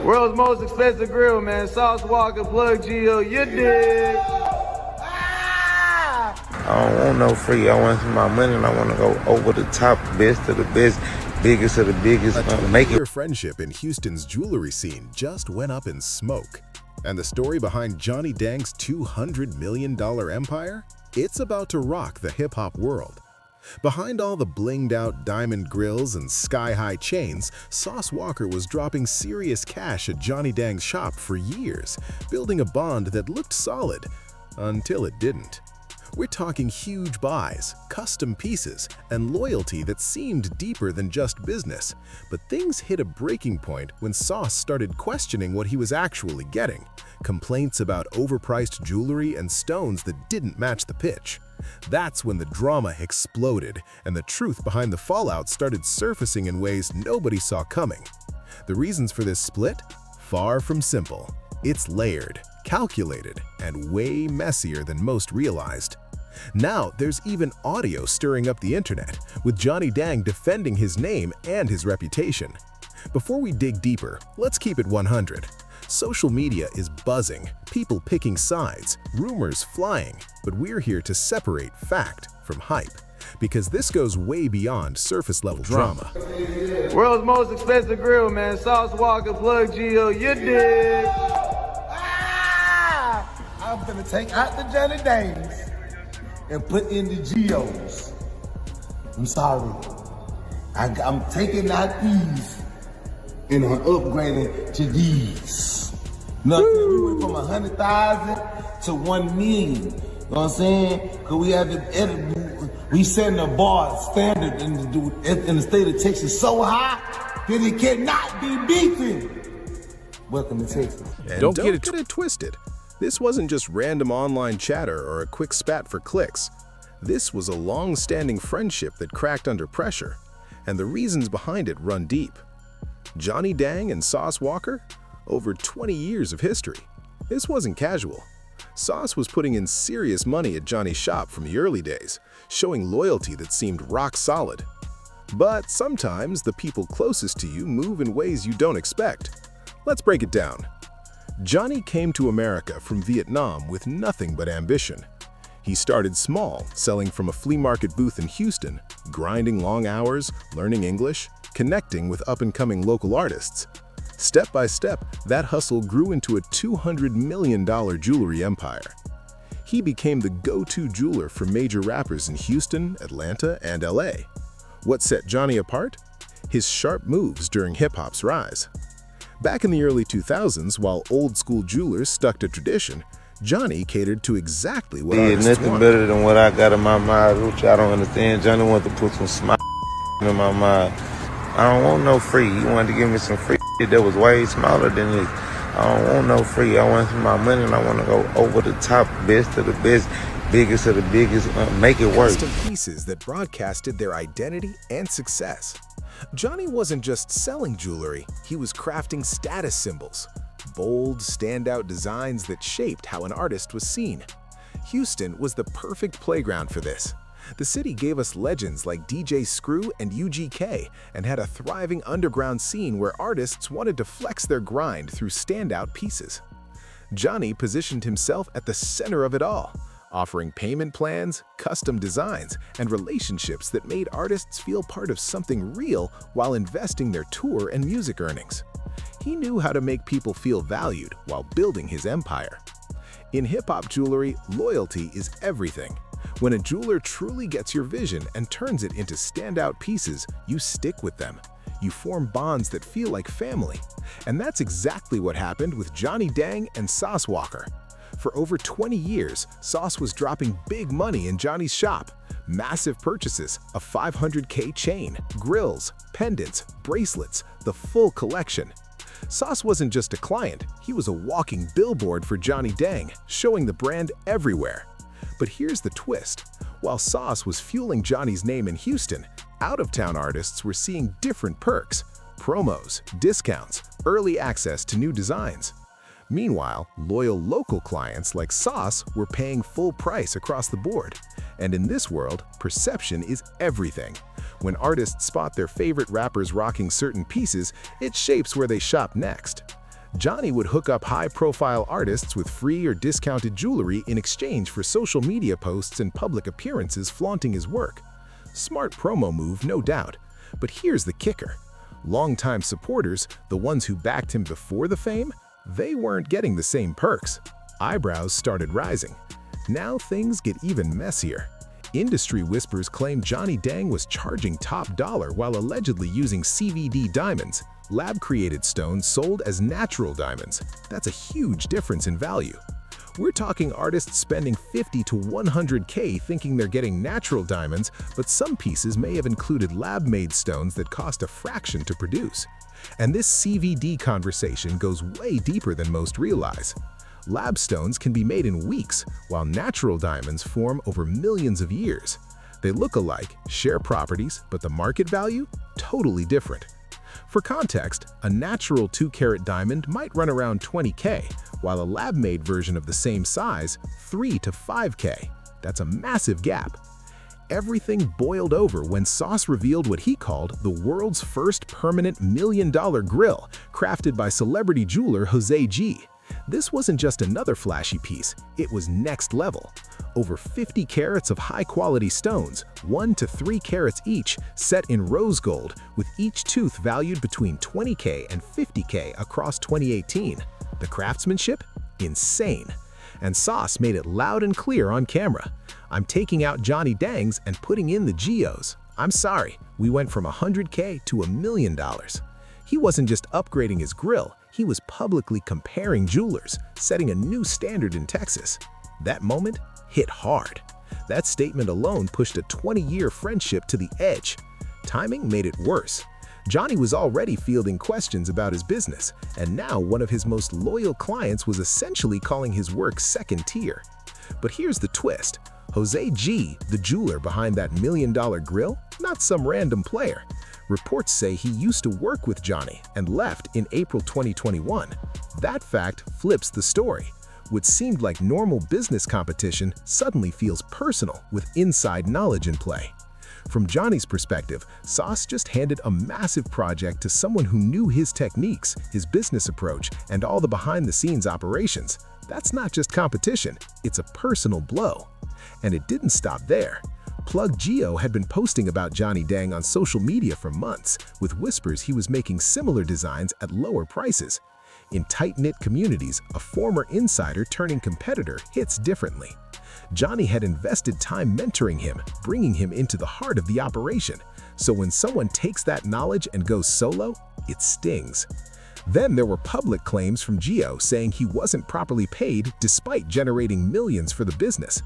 World's most expensive grill, man. Sauce Walka, plug Geo, you dig? I don't want no free. I want my money and I want to go over the top, best of the best, biggest of the biggest. Make it. Your friendship in Houston's jewelry scene just went up in smoke. And the story behind Johnny Dang's $200 million empire? It's about to rock the hip-hop world. Behind all the blinged-out diamond grills and sky-high chains, Sauce Walka was dropping serious cash at Johnny Dang's shop for years, building a bond that looked solid, until it didn't. We're talking huge buys, custom pieces, and loyalty that seemed deeper than just business. But things hit a breaking point when Sauce started questioning what he was actually getting. Complaints about overpriced jewelry and stones that didn't match the pitch. That's when the drama exploded, and the truth behind the fallout started surfacing in ways nobody saw coming. The reasons for this split? Far from simple. It's layered, calculated, and way messier than most realized. Now, there's even audio stirring up the internet, with Johnny Dang defending his name and his reputation. Before we dig deeper, let's keep it 100. Social media is buzzing, people picking sides, rumors flying, but we're here to separate fact from hype, because this goes way beyond surface-level drama. World's most expensive grill, man. Sauce Walka, plug Geo, you dig? I'm gonna take out the Johnny Dangs and put in the Geos. I'm sorry. I'm taking out these and I'm upgrading to these. You know what I'm saying? We went from 100,000 to 1 million. You know what I'm saying? Cause we have we setting the bar standard in the state of Texas so high that it cannot be beaten. Welcome to Texas. And don't get it twisted. This wasn't just random online chatter or a quick spat for clicks. This was a long-standing friendship that cracked under pressure, and the reasons behind it run deep. Johnny Dang and Sauce Walka? Over 20 years of history. This wasn't casual. Sauce was putting in serious money at Johnny's shop from the early days, showing loyalty that seemed rock solid. But sometimes the people closest to you move in ways you don't expect. Let's break it down. Johnny came to America from Vietnam with nothing but ambition. He started small, selling from a flea market booth in Houston, grinding long hours, learning English, connecting with up-and-coming local artists. Step by step, that hustle grew into a $200 million jewelry empire. He became the go-to jeweler for major rappers in Houston, Atlanta, and LA. What set Johnny apart? His sharp moves during hip-hop's rise. Back in the early 2000s, while old-school jewelers stuck to tradition, Johnny catered to exactly what artists nothing wanted. Better than what I got in my mind, which I don't understand. Johnny wanted to put some smile in my mind. I don't want no free. He wanted to give me some free shit that was way smaller than this. I don't want no free. I want my money and I want to go over the top, best of the best, biggest of the biggest, make it work. Custom pieces that broadcasted their identity and success. Johnny wasn't just selling jewelry, he was crafting status symbols. Bold, standout designs that shaped how an artist was seen. Houston was the perfect playground for this. The city gave us legends like DJ Screw and UGK and had a thriving underground scene where artists wanted to flex their grind through standout pieces. Johnny positioned himself at the center of it all, offering payment plans, custom designs, and relationships that made artists feel part of something real while investing their tour and music earnings. He knew how to make people feel valued while building his empire. In hip-hop jewelry, loyalty is everything. When a jeweler truly gets your vision and turns it into standout pieces, you stick with them. You form bonds that feel like family. And that's exactly what happened with Johnny Dang and Sauce Walka. For over 20 years, Sauce was dropping big money in Johnny's shop. Massive purchases, a $500K chain, grills, pendants, bracelets, the full collection. Sauce wasn't just a client, he was a walking billboard for Johnny Dang, showing the brand everywhere. But here's the twist. While Sauce was fueling Johnny's name in Houston, out-of-town artists were seeing different perks, promos, discounts, early access to new designs. Meanwhile, loyal local clients like Sauce were paying full price across the board. And in this world, perception is everything. When artists spot their favorite rappers rocking certain pieces, it shapes where they shop next. Johnny would hook up high-profile artists with free or discounted jewelry in exchange for social media posts and public appearances flaunting his work. Smart promo move, no doubt. But here's the kicker. Longtime supporters, the ones who backed him before the fame, they weren't getting the same perks. Eyebrows started rising. Now things get even messier. Industry whispers claim Johnny Dang was charging top dollar while allegedly using CVD diamonds, lab-created stones sold as natural diamonds. That's a huge difference in value. We're talking artists spending $50 to $100K thinking they're getting natural diamonds, but some pieces may have included lab-made stones that cost a fraction to produce. And this CVD conversation goes way deeper than most realize. Lab stones can be made in weeks, while natural diamonds form over millions of years. They look alike, share properties, but the market value? Totally different. For context, a natural 2-carat diamond might run around $20K, while a lab-made version of the same size, $3 to $5K. That's a massive gap. Everything boiled over when Sauce revealed what he called the world's first permanent $1 million grill, crafted by celebrity jeweler Jose G. This wasn't just another flashy piece, it was next level. Over 50 carats of high-quality stones, 1 to 3 carats each, set in rose gold, with each tooth valued between $20K and $50K across 2018. The craftsmanship? Insane. And Sauce made it loud and clear on camera. "I'm taking out Johnny Dang's and putting in the geos. I'm sorry, we went from $100K to $1 million." He wasn't just upgrading his grill, he was publicly comparing jewelers, setting a new standard in Texas. That moment hit hard. That statement alone pushed a 20-year friendship to the edge. Timing made it worse. Johnny was already fielding questions about his business, and now one of his most loyal clients was essentially calling his work second tier. But here's the twist. Jose G, the jeweler behind that $1 million grill, not some random player. Reports say he used to work with Johnny and left in April 2021. That fact flips the story. What seemed like normal business competition suddenly feels personal with inside knowledge in play. From Johnny's perspective, Sauce just handed a massive project to someone who knew his techniques, his business approach, and all the behind-the-scenes operations. That's not just competition, it's a personal blow. And it didn't stop there. Plug Geo had been posting about Johnny Dang on social media for months, with whispers he was making similar designs at lower prices. In tight-knit communities, a former insider turning competitor hits differently. Johnny had invested time mentoring him, bringing him into the heart of the operation. So when someone takes that knowledge and goes solo, it stings. Then there were public claims from Geo saying he wasn't properly paid despite generating millions for the business.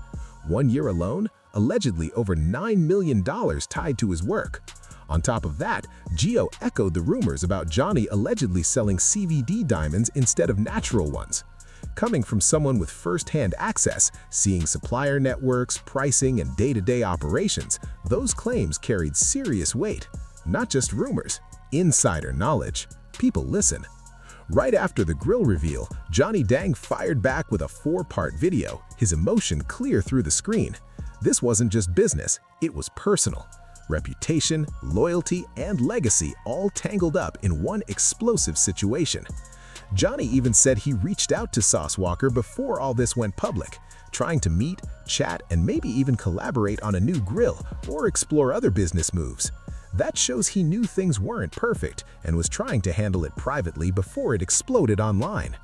1 year alone, allegedly over $9 million tied to his work. On top of that, Geo echoed the rumors about Johnny allegedly selling CVD diamonds instead of natural ones. Coming from someone with first-hand access, seeing supplier networks, pricing, and day-to-day operations, those claims carried serious weight. Not just rumors, insider knowledge. People listen. Right after the grill reveal, Johnny Dang fired back with a 4-part video, his emotion clear through the screen. This wasn't just business, it was personal. Reputation, loyalty, and legacy all tangled up in one explosive situation. Johnny even said he reached out to Sauce Walka before all this went public, trying to meet, chat, and maybe even collaborate on a new grill or explore other business moves. That shows he knew things weren't perfect and was trying to handle it privately before it exploded online.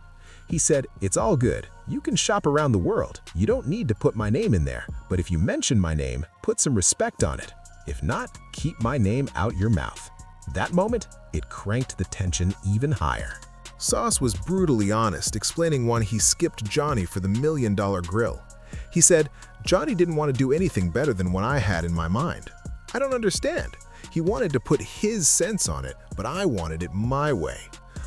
He said, "It's all good. You can shop around the world. You don't need to put my name in there, but if you mention my name, put some respect on it. If not, keep my name out your mouth." That moment, it cranked the tension even higher. Sauce was brutally honest, explaining why he skipped Johnny for the $1 million grill. He said, "Johnny didn't want to do anything better than what I had in my mind. I don't understand. He wanted to put his sense on it, but I wanted it my way.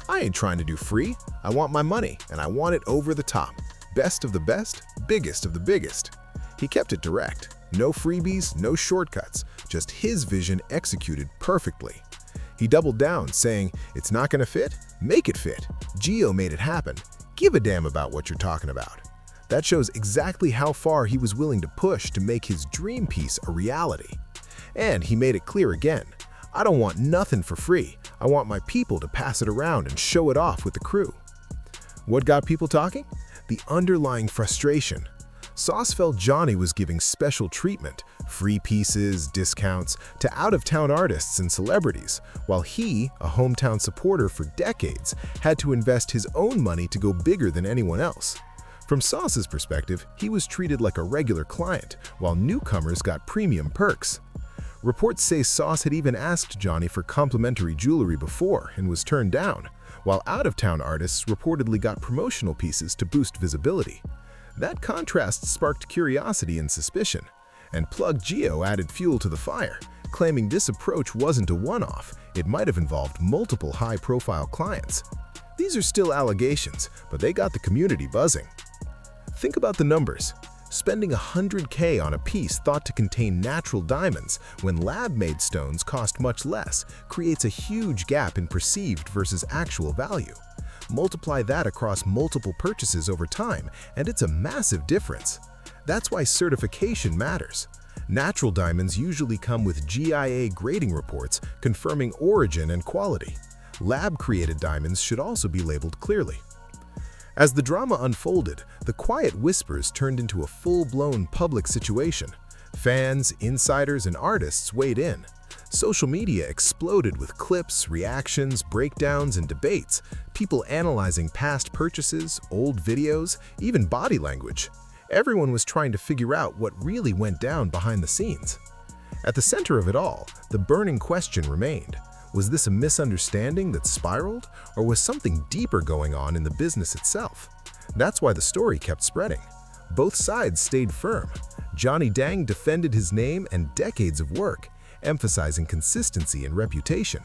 I ain't trying to do free. I want my money, and I want it over the top. Best of the best, biggest of the biggest." He kept it direct. No freebies, no shortcuts, just his vision executed perfectly. He doubled down, saying, "It's not gonna fit? Make it fit. Geo made it happen. Give a damn about what you're talking about." That shows exactly how far he was willing to push to make his dream piece a reality. And he made it clear again, "I don't want nothing for free. I want my people to pass it around and show it off with the crew." What got people talking? The underlying frustration. Sauce felt Johnny was giving special treatment, free pieces, discounts, to out-of-town artists and celebrities, while he, a hometown supporter for decades, had to invest his own money to go bigger than anyone else. From Sauce's perspective, he was treated like a regular client, while newcomers got premium perks. Reports say Sauce had even asked Johnny for complimentary jewelry before and was turned down, while out-of-town artists reportedly got promotional pieces to boost visibility. That contrast sparked curiosity and suspicion, and Plug Geo added fuel to the fire, claiming this approach wasn't a one-off, it might have involved multiple high-profile clients. These are still allegations, but they got the community buzzing. Think about the numbers. Spending $100K on a piece thought to contain natural diamonds when lab-made stones cost much less creates a huge gap in perceived versus actual value. Multiply that across multiple purchases over time, and it's a massive difference. That's why certification matters. Natural diamonds usually come with GIA grading reports confirming origin and quality. Lab-created diamonds should also be labeled clearly. As the drama unfolded, the quiet whispers turned into a full-blown public situation. Fans, insiders, and artists weighed in. Social media exploded with clips, reactions, breakdowns, and debates, people analyzing past purchases, old videos, even body language. Everyone was trying to figure out what really went down behind the scenes. At the center of it all, the burning question remained. Was this a misunderstanding that spiraled, or was something deeper going on in the business itself? That's why the story kept spreading. Both sides stayed firm. Johnny Dang defended his name and decades of work, emphasizing consistency and reputation.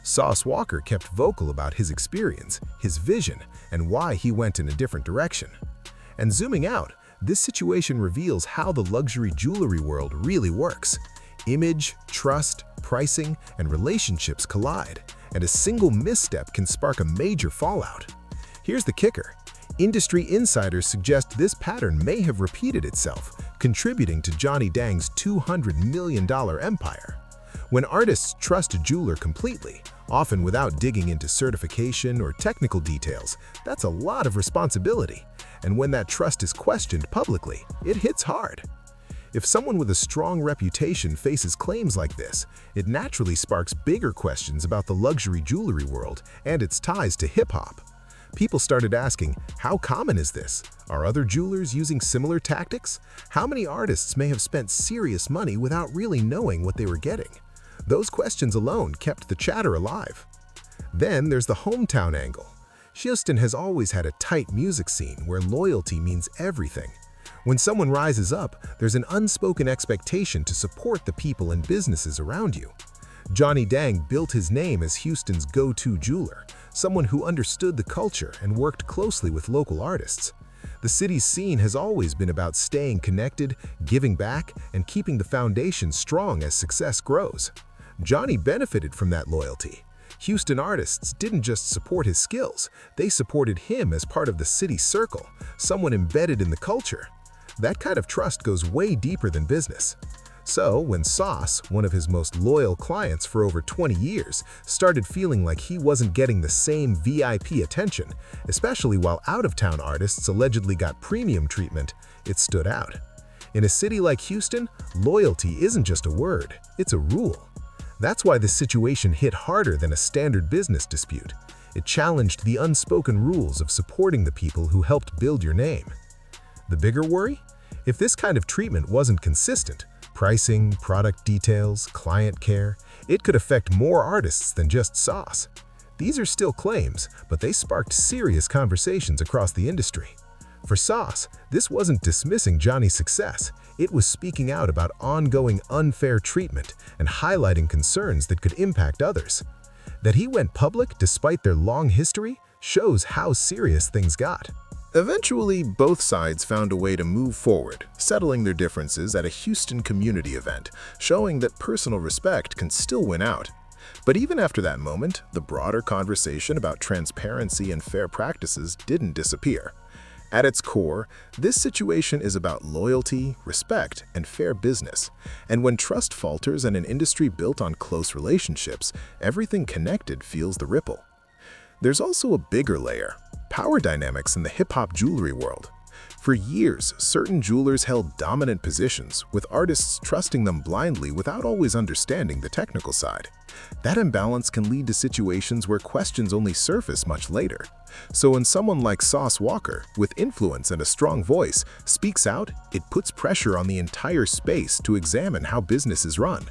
Sauce Walka kept vocal about his experience, his vision, and why he went in a different direction. And zooming out, this situation reveals how the luxury jewelry world really works. Image, trust, pricing, and relationships collide, and a single misstep can spark a major fallout. Here's the kicker. Industry insiders suggest this pattern may have repeated itself, contributing to Johnny Dang's $200 million empire. When artists trust a jeweler completely, often without digging into certification or technical details, that's a lot of responsibility. And when that trust is questioned publicly, it hits hard. If someone with a strong reputation faces claims like this, it naturally sparks bigger questions about the luxury jewelry world and its ties to hip-hop. People started asking, how common is this? Are other jewelers using similar tactics? How many artists may have spent serious money without really knowing what they were getting? Those questions alone kept the chatter alive. Then there's the hometown angle. Houston has always had a tight music scene where loyalty means everything. When someone rises up, there's an unspoken expectation to support the people and businesses around you. Johnny Dang built his name as Houston's go-to jeweler, someone who understood the culture and worked closely with local artists. The city's scene has always been about staying connected, giving back, and keeping the foundation strong as success grows. Johnny benefited from that loyalty. Houston artists didn't just support his skills, they supported him as part of the city circle, someone embedded in the culture. That kind of trust goes way deeper than business. So, when Sauce, one of his most loyal clients for over 20 years, started feeling like he wasn't getting the same VIP attention, especially while out-of-town artists allegedly got premium treatment, it stood out. In a city like Houston, loyalty isn't just a word, it's a rule. That's why this situation hit harder than a standard business dispute. It challenged the unspoken rules of supporting the people who helped build your name. The bigger worry? If this kind of treatment wasn't consistent, pricing, product details, client care, it could affect more artists than just Sauce. These are still claims, but they sparked serious conversations across the industry. For Sauce, this wasn't dismissing Johnny's success, it was speaking out about ongoing unfair treatment and highlighting concerns that could impact others. That he went public despite their long history shows how serious things got. Eventually, both sides found a way to move forward, settling their differences at a Houston community event, showing that personal respect can still win out. But even after that moment, the broader conversation about transparency and fair practices didn't disappear. At its core, this situation is about loyalty, respect, and fair business. And when trust falters in an industry built on close relationships, everything connected feels the ripple. There's also a bigger layer. Power dynamics in the hip-hop jewelry world. For years, certain jewelers held dominant positions, with artists trusting them blindly without always understanding the technical side. That imbalance can lead to situations where questions only surface much later. So when someone like Sauce Walka, with influence and a strong voice, speaks out, it puts pressure on the entire space to examine how business is run.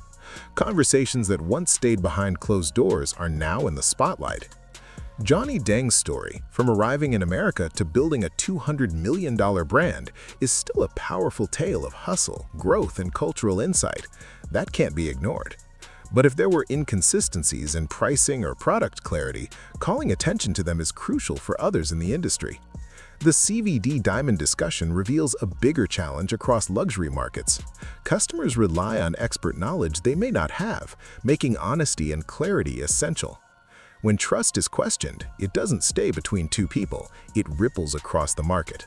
Conversations that once stayed behind closed doors are now in the spotlight. Johnny Dang's story, from arriving in America to building a $200 million brand, is still a powerful tale of hustle, growth, and cultural insight. That can't be ignored. But if there were inconsistencies in pricing or product clarity, calling attention to them is crucial for others in the industry. The CVD diamond discussion reveals a bigger challenge across luxury markets. Customers rely on expert knowledge they may not have, making honesty and clarity essential. When trust is questioned, it doesn't stay between two people, it ripples across the market.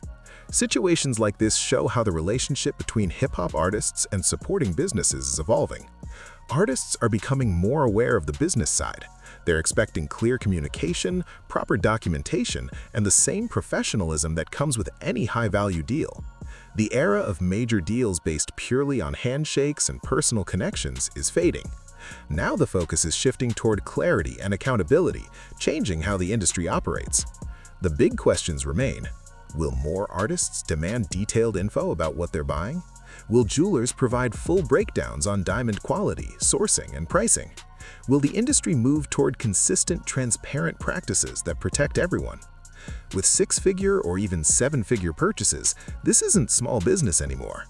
Situations like this show how the relationship between hip-hop artists and supporting businesses is evolving. Artists are becoming more aware of the business side. They're expecting clear communication, proper documentation, and the same professionalism that comes with any high-value deal. The era of major deals based purely on handshakes and personal connections is fading. Now the focus is shifting toward clarity and accountability, changing how the industry operates. The big questions remain. Will more artists demand detailed info about what they're buying? Will jewelers provide full breakdowns on diamond quality, sourcing, and pricing? Will the industry move toward consistent, transparent practices that protect everyone? With six-figure or even seven-figure purchases, this isn't small business anymore.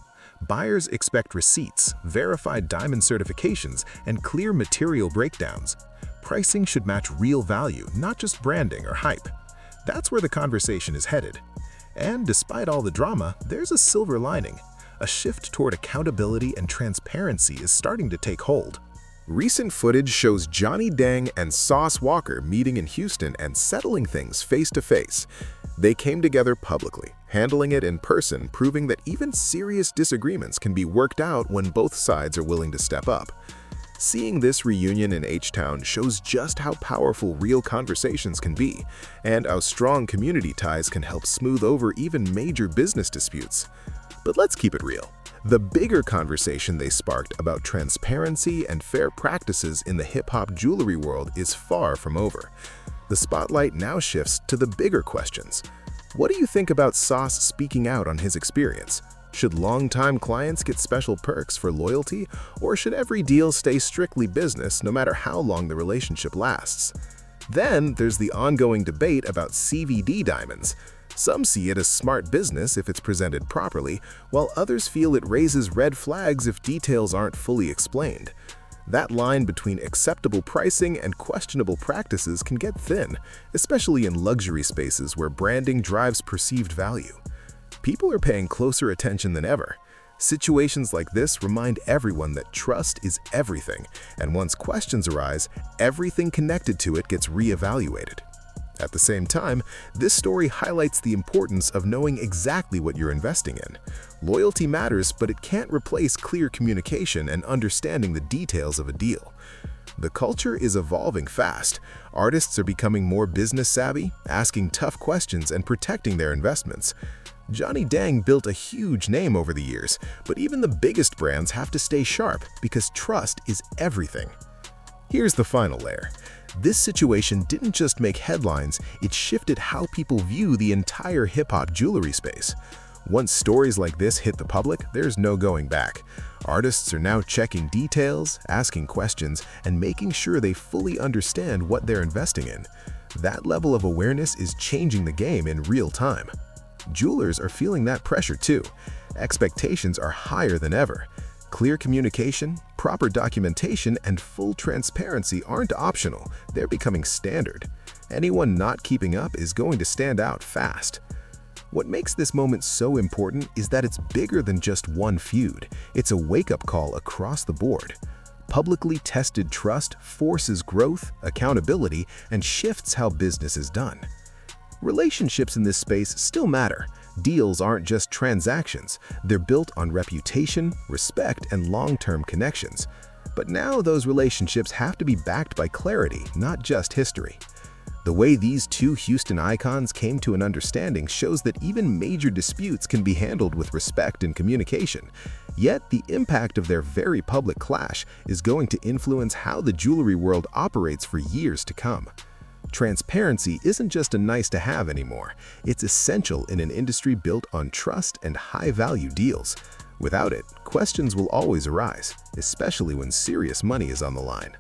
Buyers expect receipts, verified diamond certifications, and clear material breakdowns. Pricing should match real value, not just branding or hype. That's where the conversation is headed. And despite all the drama, there's a silver lining. A shift toward accountability and transparency is starting to take hold. Recent footage shows Johnny Dang and Sauce Walka meeting in Houston and settling things face-to-face. They came together publicly, handling it in person, proving that even serious disagreements can be worked out when both sides are willing to step up. Seeing this reunion in H-Town shows just how powerful real conversations can be, and how strong community ties can help smooth over even major business disputes. But let's keep it real. The bigger conversation they sparked about transparency and fair practices in the hip-hop jewelry world is far from over. The spotlight now shifts to the bigger questions. What do you think about Sauce speaking out on his experience? Should longtime clients get special perks for loyalty, or should every deal stay strictly business no matter how long the relationship lasts? Then there's the ongoing debate about CVD diamonds. Some see it as smart business if it's presented properly, while others feel it raises red flags if details aren't fully explained. That line between acceptable pricing and questionable practices can get thin, especially in luxury spaces where branding drives perceived value. People are paying closer attention than ever. Situations like this remind everyone that trust is everything, and once questions arise, everything connected to it gets reevaluated. At the same time, this story highlights the importance of knowing exactly what you're investing in. Loyalty matters, but it can't replace clear communication and understanding the details of a deal. The culture is evolving fast. Artists are becoming more business savvy, asking tough questions and protecting their investments. Johnny Dang built a huge name over the years, but even the biggest brands have to stay sharp because trust is everything. Here's the final layer. This situation didn't just make headlines, it shifted how people view the entire hip-hop jewelry space. Once stories like this hit the public, there's no going back. Artists are now checking details, asking questions, and making sure they fully understand what they're investing in. That level of awareness is changing the game in real time. Jewelers are feeling that pressure too. Expectations are higher than ever. Clear communication, proper documentation, and full transparency aren't optional, they're becoming standard. Anyone not keeping up is going to stand out fast. What makes this moment so important is that it's bigger than just one feud. It's a wake-up call across the board. Publicly tested trust forces growth, accountability, and shifts how business is done. Relationships in this space still matter. Deals aren't just transactions, they're built on reputation, respect, and long-term connections. But now those relationships have to be backed by clarity, not just history. The way these two Houston icons came to an understanding shows that even major disputes can be handled with respect and communication. Yet, the impact of their very public clash is going to influence how the jewelry world operates for years to come. Transparency isn't just a nice-to-have anymore. It's essential in an industry built on trust and high-value deals. Without it, questions will always arise, especially when serious money is on the line.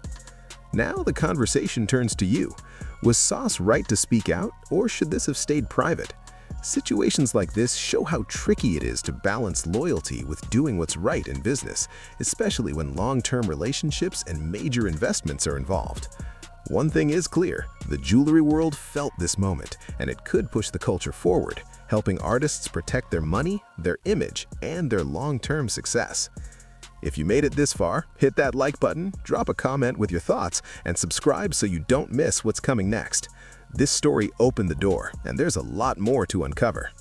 Now the conversation turns to you. Was Sauce right to speak out, or should this have stayed private? Situations like this show how tricky it is to balance loyalty with doing what's right in business, especially when long-term relationships and major investments are involved. One thing is clear, the jewelry world felt this moment, and it could push the culture forward, helping artists protect their money, their image, and their long-term success. If you made it this far, hit that like button, drop a comment with your thoughts, and subscribe so you don't miss what's coming next. This story opened the door, and there's a lot more to uncover.